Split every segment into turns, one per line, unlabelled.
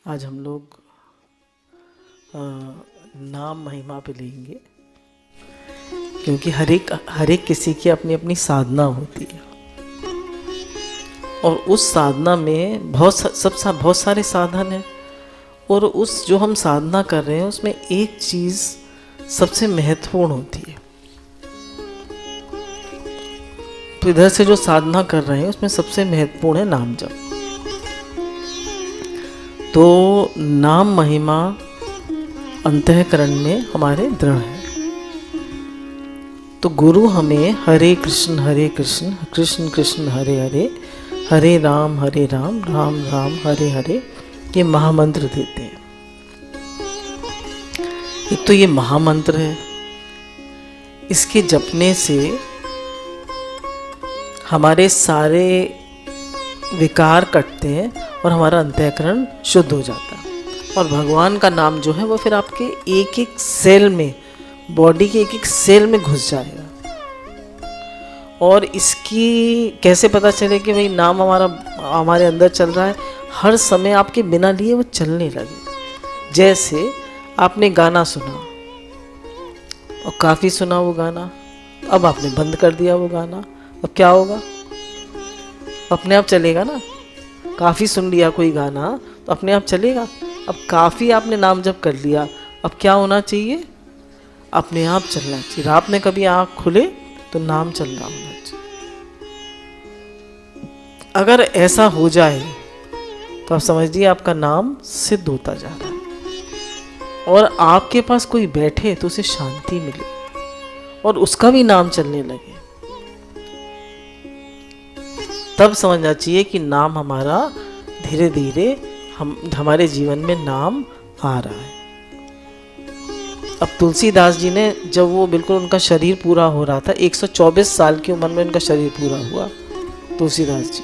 आज हम लोग नाम महिमा पे लेंगे, क्योंकि हर एक किसी की अपनी अपनी साधना होती है और उस साधना में बहुत सारे साधन हैं। और उस जो हम साधना कर रहे हैं उसमें एक चीज़ सबसे महत्वपूर्ण होती है। तो इधर से जो साधना कर रहे हैं उसमें सबसे महत्वपूर्ण है नाम जप। तो नाम महिमा अंतःकरण में हमारे दृढ़ है। तो गुरु हमें हरे कृष्ण कृष्ण कृष्ण हरे हरे, हरे राम राम राम हरे हरे ये महामंत्र देते हैं। एक तो ये महामंत्र है, इसके जपने से हमारे सारे विकार कटते हैं और हमारा अंतःकरण शुद्ध हो जाता है। और भगवान का नाम जो है वो फिर आपके एक एक सेल में, बॉडी के एक एक सेल में घुस जाएगा। और इसकी कैसे पता चले कि भाई नाम हमारे अंदर चल रहा है? हर समय आपके बिना लिए वो चलने लगे। जैसे आपने गाना सुना और काफ़ी सुना वो गाना, अब आपने बंद कर दिया वो गाना, अब क्या होगा? अपने आप चलेगा ना। काफ़ी सुन लिया कोई गाना तो अपने आप चलेगा। अब काफ़ी आपने नाम जप कर लिया, अब क्या होना चाहिए? अपने आप चलना चाहिए। रात में कभी आँख खुले तो नाम चल रहा होना चाहिए। अगर ऐसा हो जाए तो आप समझिए आपका नाम सिद्ध होता जा रहा है। और आपके पास कोई बैठे तो उसे शांति मिले और उसका भी नाम चलने लगे, तब समझना चाहिए कि नाम हमारा धीरे धीरे हमारे जीवन में नाम आ रहा है। अब तुलसीदास जी ने जब वो बिल्कुल उनका शरीर पूरा हो रहा था, 124 साल की उम्र में उनका शरीर पूरा हुआ, तुलसीदास जी,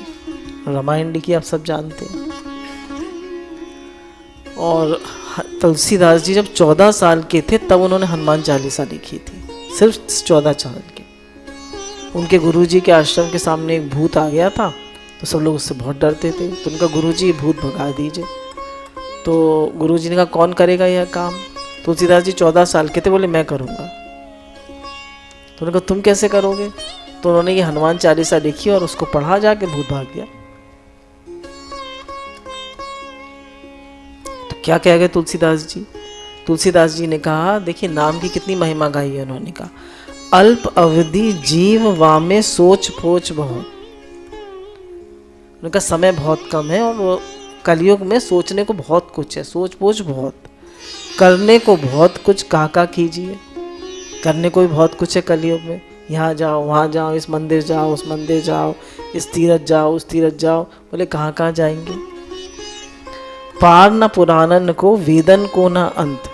रामायण लिखी आप सब जानते हैं। और तुलसीदास जी जब 14 साल के थे तब उन्होंने हनुमान चालीसा लिखी थी, सिर्फ 14 साल के। उनके गुरुजी के आश्रम के सामने एक भूत आ गया था तो सब लोग उससे बहुत डरते थे। तो उनका गुरुजी भूत भगा दीजिए। तो गुरुजी ने कहा कौन करेगा यह काम? तुलसीदास जी 14 साल के थे, बोले मैं करूँगा। तो उन्होंने कहा तुम कैसे करोगे? तो उन्होंने ये हनुमान चालीसा लिखी और उसको पढ़ा, जाके भूत भाग गया। तो क्या कह गए तुलसीदास जी? तुलसीदास जी ने कहा देखिए नाम की कितनी महिमा गाई है। उन्होंने कहा अल्प अवधि जीव वामे सोच पोच बहुत। उनका समय बहुत कम है और कलयुग में सोचने को बहुत कुछ है, सोच पोच बहुत, करने को बहुत कुछ। काका कीजिए, करने को भी बहुत कुछ है कलयुग में। यहाँ जाओ, वहाँ जाओ, इस मंदिर जाओ, उस मंदिर जाओ, इस तीरथ जाओ, उस तीरथ जाओ। बोले कहाँ कहाँ जाएंगे? पार न पुराणन को, वेदन को न अंत।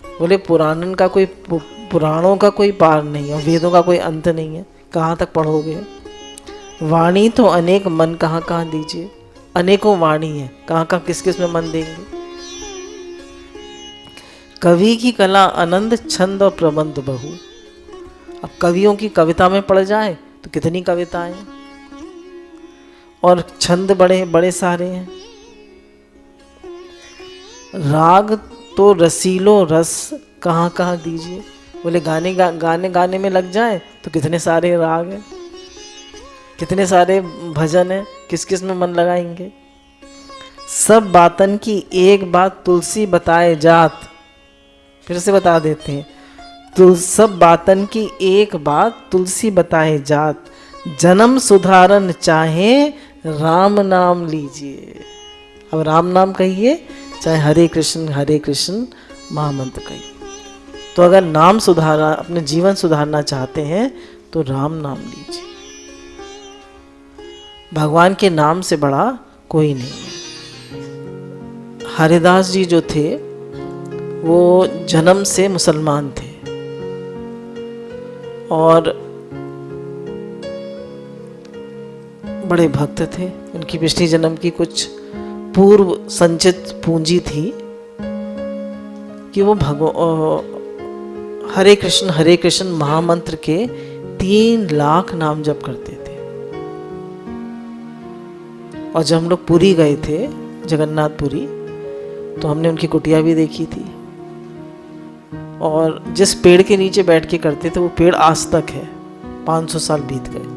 बोले पुराणन का कोई, पुराणों का कोई पार नहीं है, वेदों का कोई अंत नहीं है, कहाँ तक पढ़ोगे? वाणी तो अनेक, मन कहाँ कहाँ दीजिए। अनेकों वाणी है, कहाँ कहाँ किस किस में मन देंगे? कवि की कला आनंद, छंद और प्रबंध बहु। अब कवियों की कविता में पड़ जाए तो कितनी कविताएं, और छंद बड़े बड़े सारे हैं। राग तो रसीलो रस कहाँ कहाँ दीजिए। बोले गाने में लग जाए तो कितने सारे राग हैं, कितने सारे भजन हैं, किस किस में मन लगाएंगे? सब बातन की एक बात तुलसी बताए जात। फिर से बता देते हैं, सब बातन की एक बात तुलसी बताए जात। जन्म सुधारन चाहे राम नाम लीजिए। अब राम नाम कहिए, चाहे हरे कृष्ण महामंत्र कहिए। तो अगर नाम सुधारना, अपने जीवन सुधारना चाहते हैं तो राम नाम लीजिए। भगवान के नाम से बड़ा कोई नहीं है। हरिदास जी जो थे वो जन्म से मुसलमान थे और बड़े भक्त थे। उनकी पिछली जन्म की कुछ पूर्व संचित पूंजी थी कि वो हरे कृष्ण महामंत्र के 3 लाख नाम जप करते थे। और जब हम लोग पुरी गए थे, जगन्नाथपुरी, तो हमने उनकी कुटिया भी देखी थी। और जिस पेड़ के नीचे बैठ के करते थे वो पेड़ आज तक है, 500 साल बीत गए।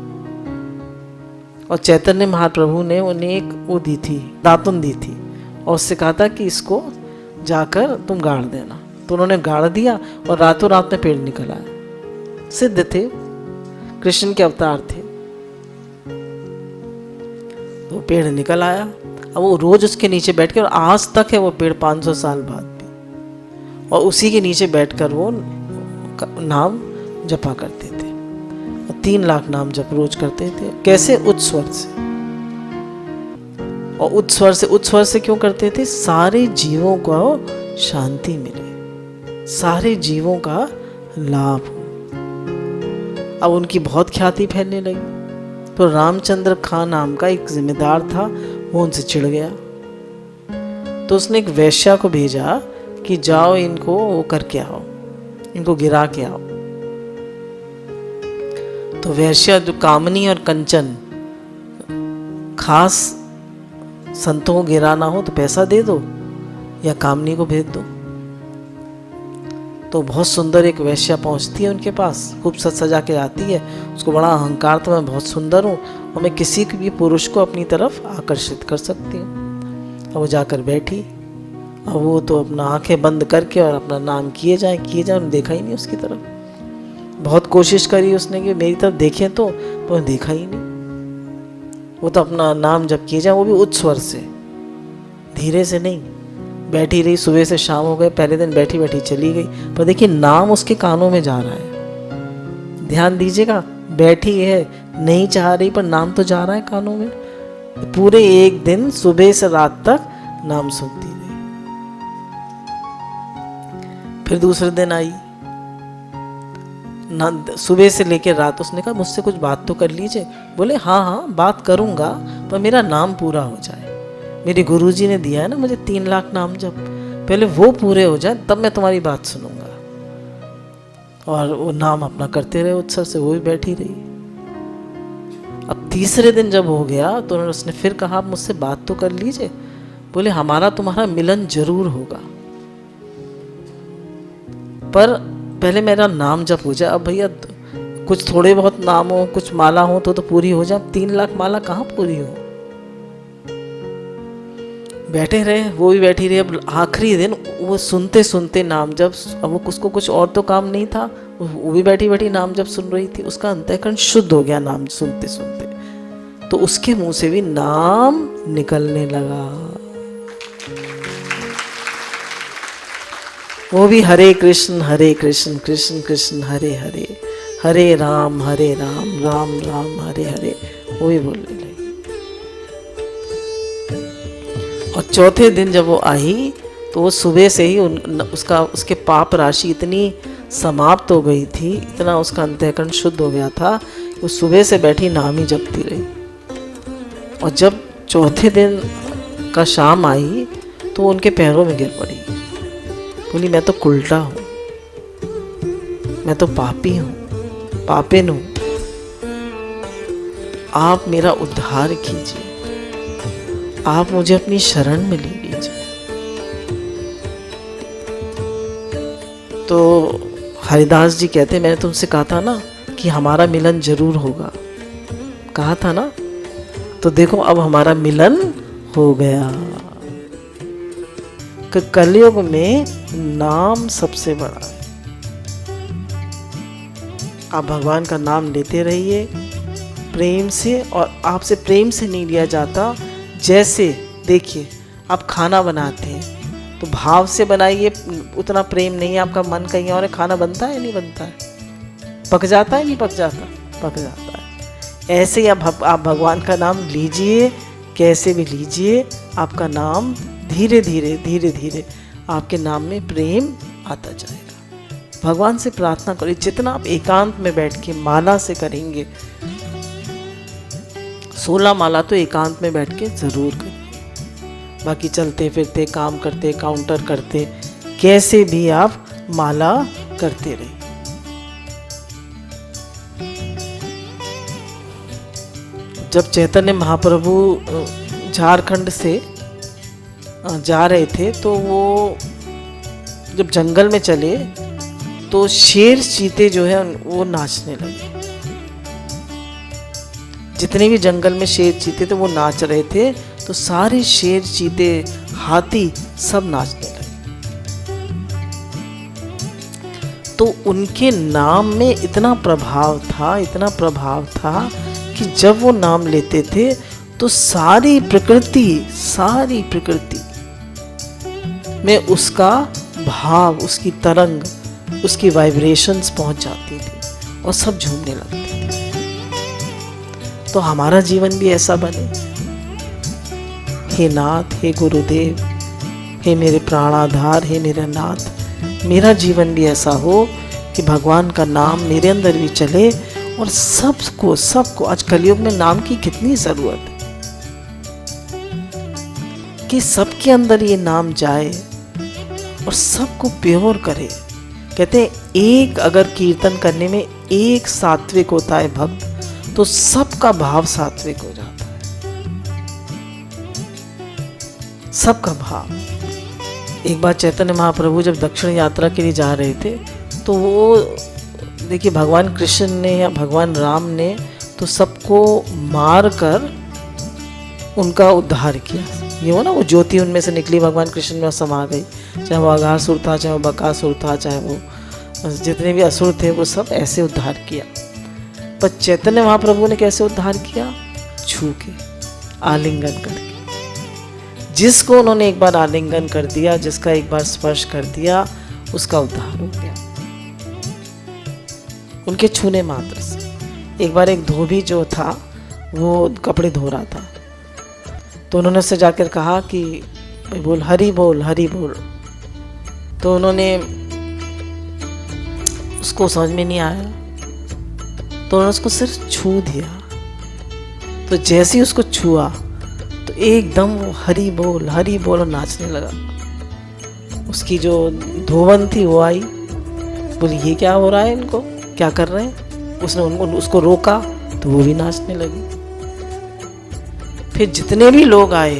और चैतन्य महाप्रभु ने उन्हें एक वो दी थी, दातुन दी थी, और उससे कहा था कि इसको जाकर तुम गाड़ देना। तो उन्होंने गाड़ दिया और रातों रात में पेड़ निकल आया। सिद्ध थे, कृष्ण के अवतार थे। तो पेड़ निकल आया। अब वो रोज उसके नीचे बैठ के, और आज तक है वो पेड़ 500 साल बाद भी, और उसी के नीचे बैठकर वो नाम जपा करते थे। और 3 लाख नाम जप रोज करते थे। कैसे? उच्च स्वर से। और उच्च स्वर से क्यों करते थे? सारे जीवों को शांति मिले, सारे जीवों का लाभ हो। अब उनकी बहुत ख्याति फैलने लगी। तो रामचंद्र खां नाम का एक जिम्मेदार था, वो उनसे चिढ़ गया। तो उसने एक वैश्या को भेजा कि जाओ इनको वो करके आओ, इनको गिरा के आओ। तो वैश्या जो कामनी और कंचन, खास संतों को गिराना हो तो पैसा दे दो या कामनी को भेज दो। तो बहुत सुंदर एक वैश्या पहुंचती है उनके पास, खूब सज सजा के आती है। उसको बड़ा अहंकार था, मैं बहुत सुंदर हूँ और मैं किसी भी पुरुष को अपनी तरफ आकर्षित कर सकती हूँ। और वो जाकर बैठी। अब वो तो अपना आंखें बंद करके और अपना नाम किए जाए, उन्होंने देखा ही नहीं उसकी तरफ। बहुत कोशिश करी उसने कि मेरी तरफ देखें तो देखा ही नहीं। वो तो अपना नाम जब किए जाए, वो भी उच्च स्वर से, धीरे से नहीं। बैठी रही, सुबह से शाम हो गए, पहले दिन बैठी बैठी चली गई, पर देखिए नाम उसके कानों में जा रहा है। ध्यान दीजिएगा, बैठी है, नहीं चाह रही, पर नाम तो जा रहा है कानों में। पूरे एक दिन सुबह से रात तक नाम सुनती रही। फिर दूसरे दिन आई, सुबह से लेकर रात। उसने कहा मुझसे कुछ बात तो कर लीजिए। बोले हाँ बात करूंगा, पर मेरा नाम पूरा हो जाए। मेरे गुरुजी ने दिया है ना मुझे 3 लाख नाम जब, पहले वो पूरे हो जाए तब मैं तुम्हारी बात सुनूंगा। और वो नाम अपना करते रहे उत्सव से, वो भी बैठी रही। अब तीसरे दिन जब हो गया तो उसने फिर कहा आप मुझसे बात तो कर लीजिए। बोले हमारा तुम्हारा मिलन जरूर होगा, पर पहले मेरा नाम जप हो जाए। अब भैया कुछ थोड़े बहुत नाम हो, कुछ माला हो तो पूरी हो जाए। 3 लाख माला कहाँ पूरी हो। बैठे रहे, वो भी बैठी रही। अब आखिरी दिन वो सुनते सुनते नाम जब, अब वो उसको कुछ और तो काम नहीं था, वो भी बैठी बैठी नाम जब सुन रही थी। उसका अंतःकरण शुद्ध हो गया नाम सुनते सुनते। तो उसके मुंह से भी नाम निकलने लगा। वो भी हरे कृष्ण कृष्ण कृष्ण हरे हरे, हरे राम राम राम हरे हरे, वो भी बोलने लगी। और चौथे दिन जब वो आई तो वो सुबह से ही उसके पाप राशि इतनी समाप्त हो गई थी, इतना उसका अंतःकरण शुद्ध हो गया था, वो सुबह से बैठी नाम ही जपती रही। और जब चौथे दिन का शाम आई तो उनके पैरों में गिर पड़ी। बोली मैं तो कुलटा हूँ, मैं तो पापी हूँ, पापिन हूँ, आप मेरा उद्धार कीजिए, आप मुझे अपनी शरण में ले लीजिए। तो हरिदास जी कहते मैंने तुमसे कहा था ना कि हमारा मिलन जरूर होगा, कहा था ना, तो देखो अब हमारा मिलन हो गया। कलयुग में नाम सबसे बड़ा है। आप भगवान का नाम लेते रहिए प्रेम से, और आपसे प्रेम से नहीं लिया जाता। जैसे देखिए आप खाना बनाते हैं तो भाव से बनाइए, उतना प्रेम नहीं है, आपका मन कहीं और है, खाना बनता है नहीं बनता है, पक जाता है नहीं पक जाता, पक जाता है। ऐसे ही आप भगवान का नाम लीजिए, कैसे भी लीजिए, आपका नाम धीरे धीरे आपके नाम में प्रेम आता जाएगा। भगवान से प्रार्थना करिए, जितना आप एकांत में बैठ के माला से करेंगे, 16 माला तो एकांत में बैठ के जरूर करिए। बाकी चलते फिरते, काम करते, काउंटर करते, कैसे भी आप माला करते रहिए। जब चैतन्य महाप्रभु झारखंड से जा रहे थे तो वो जब जंगल में चले तो शेर चीते जो है वो नाचने लगे। जितने भी जंगल में शेर चीते थे वो नाच रहे थे, तो सारे शेर चीते हाथी सब नाचने लगे। तो उनके नाम में इतना प्रभाव था कि जब वो नाम लेते थे तो सारी प्रकृति में उसका भाव, उसकी तरंग, उसकी वाइब्रेशंस पहुंच जाती थी और सब झूमने लगते थे। तो हमारा जीवन भी ऐसा बने। हे नाथ, हे गुरुदेव, हे मेरे प्राणाधार, हे मेरे नाथ, मेरा जीवन भी ऐसा हो कि भगवान का नाम मेरे अंदर भी चले और सबको आज कलयुग में नाम की कितनी जरूरत है कि सबके अंदर ये नाम जाए और सबको प्योर करे। कहते हैं एक अगर कीर्तन करने में एक सात्विक होता है भक्त, तो सबका भाव सात्विक हो जाता है, सबका भाव। एक बार चैतन्य महाप्रभु जब दक्षिण यात्रा के लिए जा रहे थे तो वो देखिए भगवान कृष्ण ने या भगवान राम ने तो सबको मार कर उनका उद्धार किया। ये हो ना, वो ज्योति उनमें से निकली, भगवान कृष्ण में समा गई। चाहे वो अघासुर था, चाहे वो बकासुर था, चाहे वो जितने भी असुर थे, वो सब ऐसे उद्धार किया। पर चैतन्य महाप्रभु ने कैसे उद्धार किया? छू के, आलिंगन करके। जिसको उन्होंने एक बार आलिंगन कर दिया, जिसका एक बार स्पर्श कर दिया, उसका उद्धार हो गया उनके छूने मात्र से। एक बार एक धोबी जो था वो कपड़े धो रहा था, तो उन्होंने उससे जाकर कहा कि भाई बोल हरि बोल, हरि बोल। तो उन्होंने, उसको समझ में नहीं आया, तो उन्होंने उसको सिर्फ छू दिया। तो जैसे ही उसको छुआ तो एकदम वो हरि बोल और नाचने लगा। उसकी जो धोवन थी वो आई, बोली ये क्या हो रहा है, इनको क्या कर रहे हैं? उसने उसको रोका तो वो भी नाचने लगी। फिर जितने भी लोग आए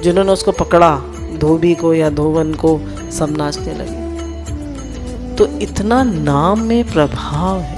जिन्होंने उसको पकड़ा, धोबी को या धोवन को, सब नाचने लगे। तो इतना नाम में प्रभाव है।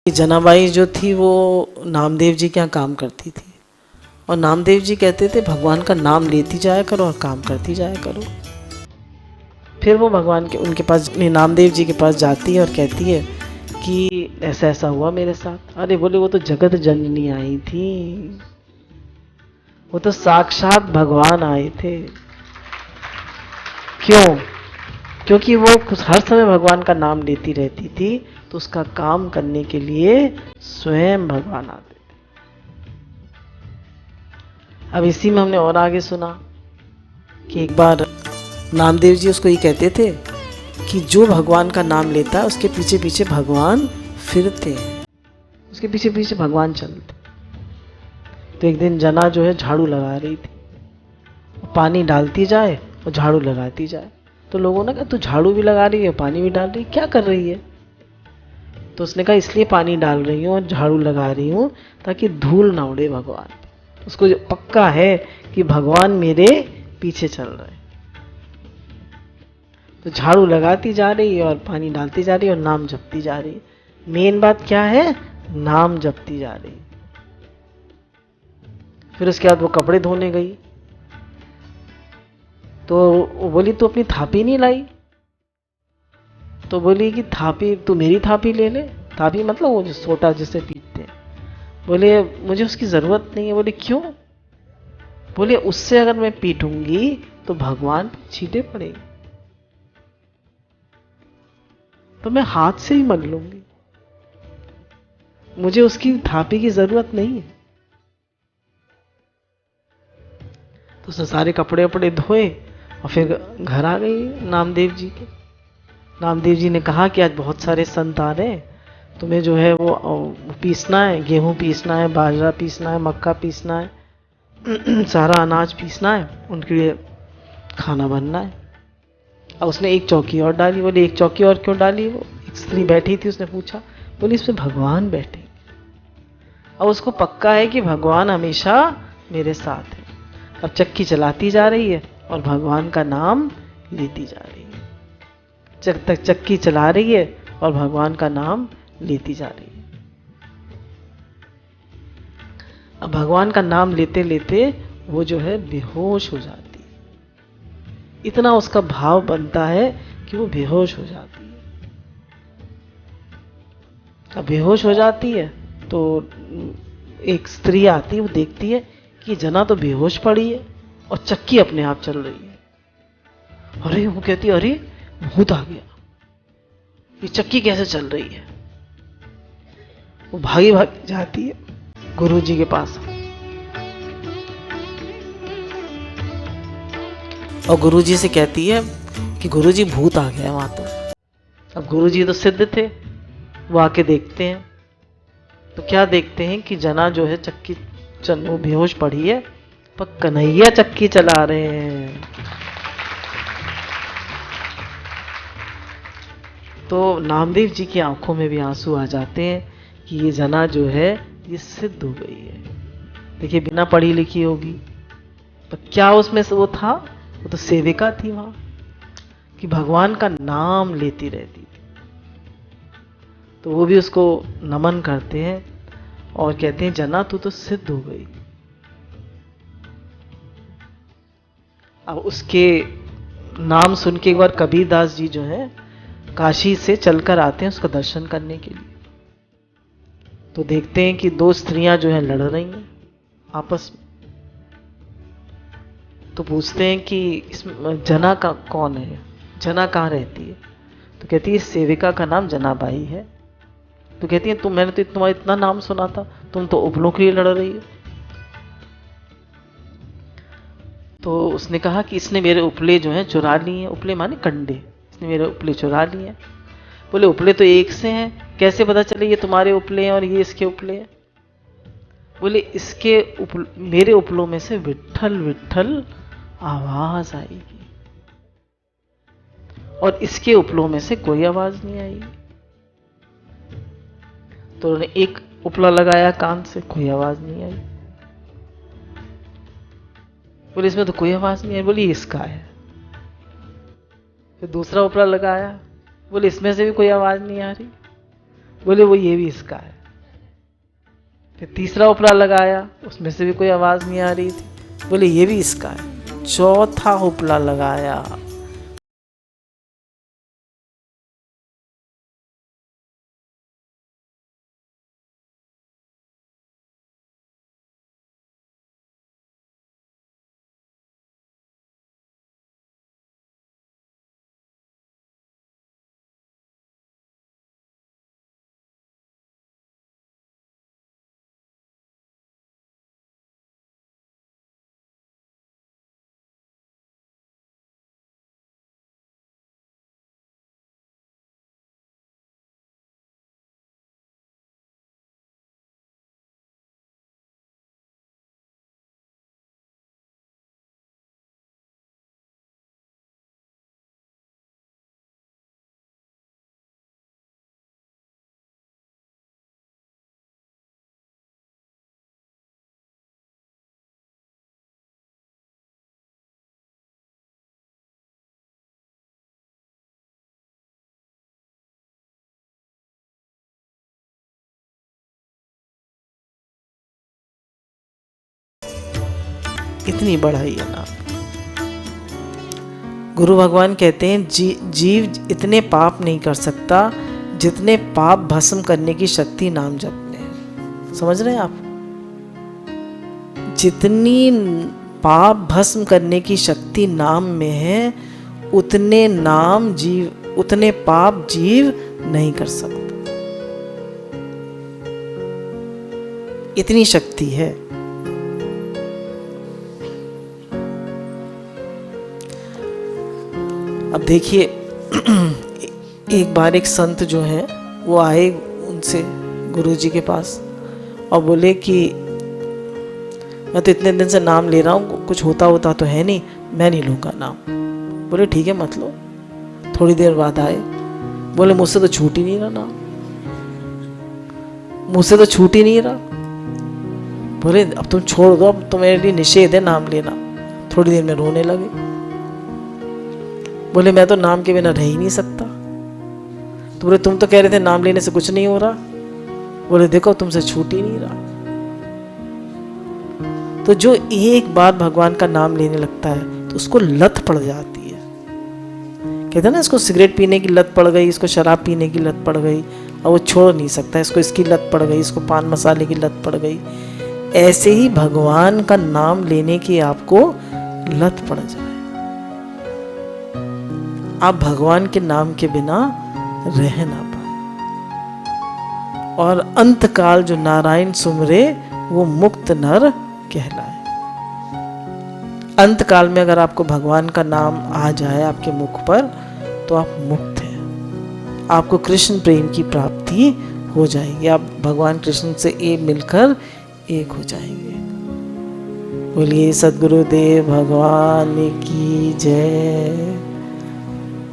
जनाबाई जो थी वो नामदेव जी के यहाँ काम करती थी, और नामदेव जी कहते थे भगवान का नाम लेती जाया करो और काम करती जाया करो। फिर वो भगवान के उनके पास, नामदेव जी के पास जाती है और कहती है कि ऐसा ऐसा हुआ मेरे साथ। अरे बोले वो तो जगत जननी आई थी, वो तो साक्षात भगवान आए थे। क्यों? क्योंकि वो हर समय भगवान का नाम लेती रहती थी, तो उसका काम करने के लिए स्वयं भगवान आते थे। अब इसी में हमने और आगे सुना कि एक बार नामदेव जी उसको ये कहते थे कि जो भगवान का नाम लेता है उसके पीछे पीछे भगवान फिरते हैं, उसके पीछे पीछे भगवान चलते। तो एक दिन जना जो है झाड़ू लगा रही थी, पानी डालती जाए और झाड़ू लगाती जाए। तो लोगों ने कहा तू झाड़ू भी लगा रही है, पानी भी डाल रही है, क्या कर रही है? तो उसने कहा इसलिए पानी डाल रही हूँ और झाड़ू लगा रही हूँ ताकि धूल ना उड़े भगवान। उसको पक्का है कि भगवान मेरे पीछे चल रहे हैं। तो झाड़ू लगाती जा रही है और पानी डालती जा रही है और नाम जपती जा रही है। मेन बात क्या है? नाम जपती जा रही है। फिर उसके बाद वो कपड़े धोने गई, तो वो बोली तू अपनी थापी नहीं लाई? तो बोली कि थापी, तू मेरी थापी ले ले। थापी मतलब वो जो सोटा जिसे पीटते हैं। बोले मुझे उसकी जरूरत नहीं है। बोले क्यों? बोले उससे अगर मैं पीटूंगी तो भगवान छींटे पड़ेंगे। तो मैं हाथ से ही मल लूंगी, मुझे उसकी थापी की जरूरत नहीं है। तो उसने सारे कपड़े वपड़े धोए और फिर घर आ गई नामदेव जी के। नामदेव जी ने कहा कि आज बहुत सारे संत आ रहे हैं, तुम्हें जो है वो पीसना है, गेहूं पीसना है, बाजरा पीसना है, मक्का पीसना है, सारा अनाज पीसना है, उनके लिए खाना बनना है। और उसने एक चौकी और डाली। बोले एक चौकी और क्यों डाली? वो एक स्त्री बैठी थी, उसने पूछा। बोली इसमें भगवान बैठे, और उसको पक्का है कि भगवान हमेशा मेरे साथ है। अब चक्की चलाती जा रही है और भगवान का नाम लेती जा रही है। जब तक चक्की चला रही है और भगवान का नाम लेती जा रही है। अब भगवान का नाम लेते लेते वो जो है बेहोश हो जाती है। इतना उसका भाव बनता है कि वो बेहोश हो जाती है। अब बेहोश हो जाती है तो एक स्त्री आती है, वो देखती है कि जना तो बेहोश पड़ी है और चक्की अपने आप चल रही है। अरे वो कहती है, अरे भूत आ गया, ये चक्की कैसे चल रही है? वो भागी भागी जाती है गुरु जी के पास, और गुरु जी से कहती है कि गुरु जी भूत आ गया वहां तो। अब गुरु जी तो सिद्ध थे, वो आके देखते हैं तो क्या देखते हैं कि जना जो है चक्की वो बेहोश पड़ी है, पर कन्हैया चक्की चला रहे हैं। तो नामदेव जी की आंखों में भी आंसू आ जाते हैं कि ये जना जो है ये सिद्ध हो गई है। देखिए बिना पढ़ी लिखी होगी, पर क्या उसमें से वो था? वो तो सेविका थी वहां, कि भगवान का नाम लेती रहती थी। तो वो भी उसको नमन करते हैं और कहते हैं जना तू तो सिद्ध हो गई। अब उसके नाम सुन के एक बार कबीरदास जी जो है काशी से चलकर आते हैं उसका दर्शन करने के लिए। तो देखते हैं कि दो स्त्रियां जो हैं लड़ रही हैं आपस में। तो पूछते हैं कि इसमें जना का कौन है, जना कहाँ रहती है? तो कहती है सेविका का नाम जनाबाई है। तो कहती है मैंने तो तुम्हारा इतना नाम सुना था, तुम तो उपलों के लिए लड़ रही हो। तो उसने कहा कि इसने मेरे उपले जो हैं चुरा लिए हैं। उपले माने कंडे, इसने मेरे उपले चुरा लिए हैं। बोले उपले तो एक से हैं, कैसे पता चले ये तुम्हारे उपले हैं और ये इसके उपले हैं? बोले इसके मेरे उपलों में से विट्ठल विट्ठल आवाज आएगी और इसके उपलों में से कोई आवाज नहीं आएगी। तो उन्होंने एक उपला लगाया कान से, कोई आवाज नहीं आई। बोले इसमें तो कोई आवाज नहीं आई। बोली इसका है। फिर दूसरा उपला लगाया, बोले इसमें से भी कोई आवाज नहीं आ रही। बोले वो ये भी इसका है। फिर तीसरा उपला लगाया, उसमें से भी कोई आवाज नहीं आ रही थी। बोले ये भी इसका है। चौथा उपला लगाया, इतनी बढ़ाई है ना। गुरु भगवान कहते हैं जीव इतने पाप नहीं कर सकता जितने पाप भस्म करने की शक्ति नाम जप में है। समझ रहे हैं आप? जितनी पाप भस्म करने की शक्ति नाम में है, उतने नाम जीव उतने पाप जीव नहीं कर सकता। इतनी शक्ति है। अब देखिए, एक बार एक संत जो हैं वो आए उनसे गुरुजी के पास और बोले कि मैं तो इतने दिन से नाम ले रहा हूँ, कुछ होता तो है नहीं, मैं नहीं लूँगा नाम। बोले ठीक है मत लो। थोड़ी देर बाद आए, बोले मुझसे तो छूट ही नहीं रहा नाम, मुझसे तो छूट ही नहीं रहा। बोले अब तुम छोड़ दो, अब तो मेरे लिए निषेध है नाम लेना। थोड़ी देर में रोने लगे। बोले मैं तो नाम के बिना रह ही नहीं सकता। तो बोले तुम तो कह रहे थे नाम लेने से कुछ नहीं हो रहा। बोले देखो तुमसे छूट ही नहीं रहा। तो जो एक बार भगवान का नाम लेने लगता है तो उसको लत पड़ जाती है। कहते हैं ना, इसको सिगरेट पीने की लत पड़ गई, इसको शराब पीने की लत पड़ गई और वो छोड़ नहीं सकता। इसको इसकी लत पड़ गई, इसको पान मसाले की लत पड़ गई। ऐसे ही भगवान का नाम लेने की आपको लत पड़ जाए, आप भगवान के नाम के बिना रह ना पाए। और अंत काल जो नारायण सुमरे वो मुक्त नर कहलाए। अंत काल में अगर आपको भगवान का नाम आ जाए आपके मुख पर तो आप मुक्त हैं, आपको कृष्ण प्रेम की प्राप्ति हो जाएगी। आप भगवान कृष्ण से मिलकर एक हो जाएंगे। बोलिए सद्गुरुदेव भगवान की जय।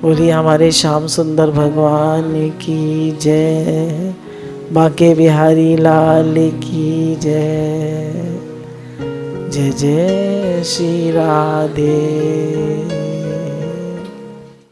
बोलिए हमारे श्याम सुंदर भगवान की जय। बांके बिहारी लाल की जय। जय जय श्री राधे।